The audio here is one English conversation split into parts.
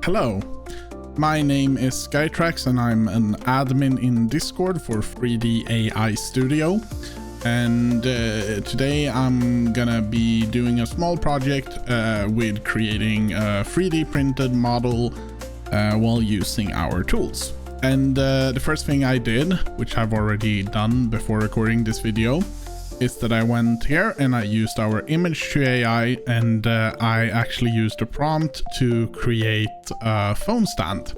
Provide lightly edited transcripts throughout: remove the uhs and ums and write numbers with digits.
Hello, my name is SkyTrax and I'm an admin in Discord for 3D AI Studio. And today I'm gonna be doing a small project with creating a 3D printed model while using our tools. And the first thing I did, which I've already done before recording this video, is that I went here and I used our image to AI, and I actually used a prompt to create a phone stand.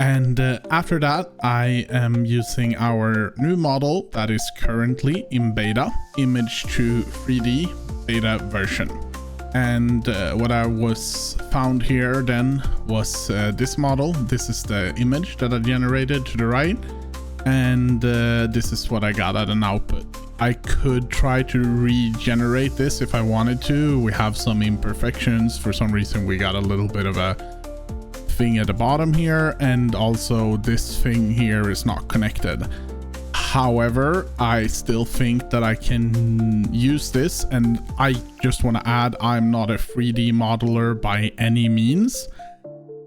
And after that, I am using our new model that is currently in beta, image to 3D beta version. And what I was found here then was this model. This is the image that I generated to the right, and this is what I got at an output. I could try to regenerate this if I wanted to. We have some imperfections. For some reason we got a little bit of a thing at the bottom here, and also this thing here is not connected. However, I still think that I can use this, and I just want to add, I'm not a 3D modeler by any means,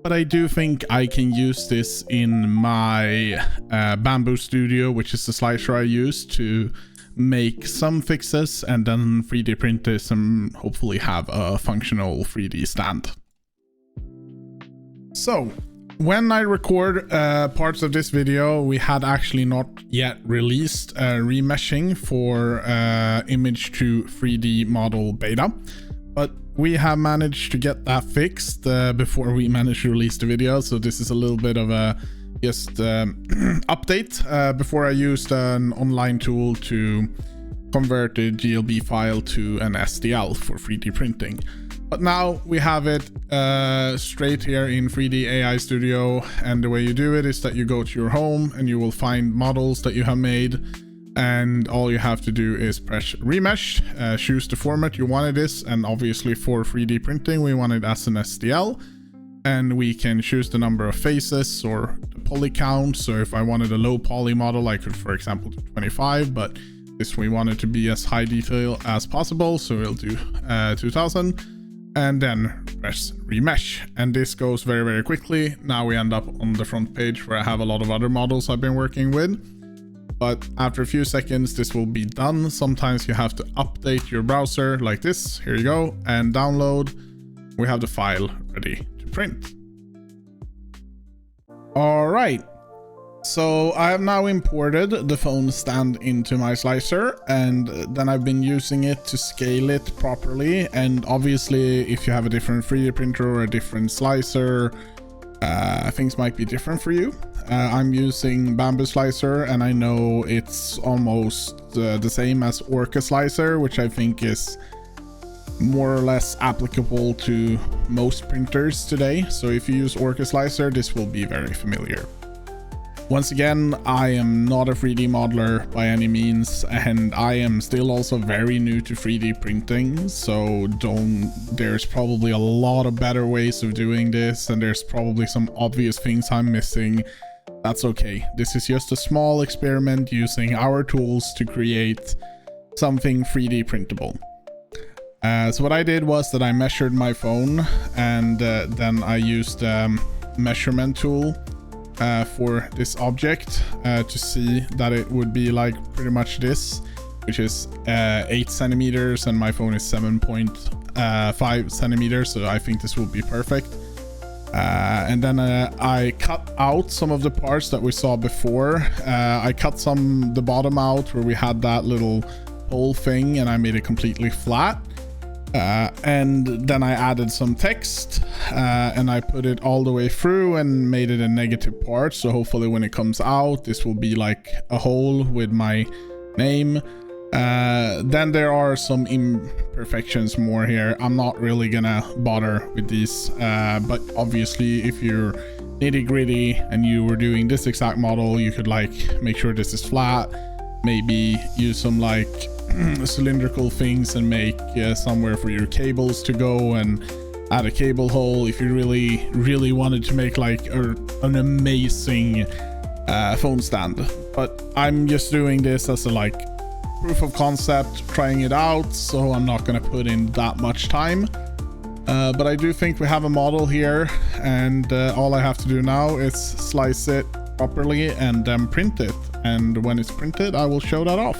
but I do think I can use this in my Bamboo Studio, which is the slicer I use to make some fixes and then 3D print this and hopefully have a functional 3D stand. So when I record parts of this video, we had actually not yet released remeshing for image to 3D model beta, but we have managed to get that fixed before we managed to release the video. So this is a little bit of a just update before I used an online tool to convert the GLB file to an STL for 3D printing. But now we have it straight here in 3D AI Studio, and the way you do it is that you go to your home and you will find models that you have made, and all you have to do is press remesh, choose the format you wanted this, and obviously for 3D printing we want it as an STL, and we can choose the number of faces or the poly count. So if I wanted a low poly model, I could, for example, do 25, but this we want it to be as high detail as possible, so we'll do 2000. And then press remesh, and this goes very, very quickly. Now we end up on the front page where I have a lot of other models I've been working with, but after a few seconds this will be done. Sometimes you have to update your browser like this. Here you go, and download. We have the file ready to print. All right, so I have now imported the phone stand into my slicer, and then I've been using it to scale it properly. And obviously if you have a different 3D printer or a different slicer, things might be different for you. I'm using Bamboo Slicer, and I know it's almost the same as Orca Slicer, which I think is more or less applicable to most printers today. So if you use Orca Slicer, this will be very familiar. Once again, I am not a 3D modeler by any means, and I am still also very new to 3D printing, so there's probably a lot of better ways of doing this, and there's probably some obvious things I'm missing. That's okay. This is just a small experiment using our tools to create something 3D printable. So what I did was that I measured my phone, and then I used a measurement tool for this object to see that it would be like pretty much this, which is 8 centimeters, and my phone is 7.5 centimeters, so I think this will be perfect. And then I cut out some of the parts that we saw before. I cut the bottom out where we had that little hole thing, and I made it completely flat. And then I added some text, and I put it all the way through and made it a negative part, so hopefully when it comes out this will be like a hole with my name. Then there are some imperfections more here. I'm not really gonna bother with these, but obviously if you're nitty-gritty and you were doing this exact model, you could like make sure this is flat, maybe use some like cylindrical things and make somewhere for your cables to go, and add a cable hole if you really wanted to make like an amazing phone stand. But I'm just doing this as a like proof of concept, trying it out, so I'm not gonna put in that much time. But I do think we have a model here, and all I have to do now is slice it properly and then print it. And when it's printed, I will show that off.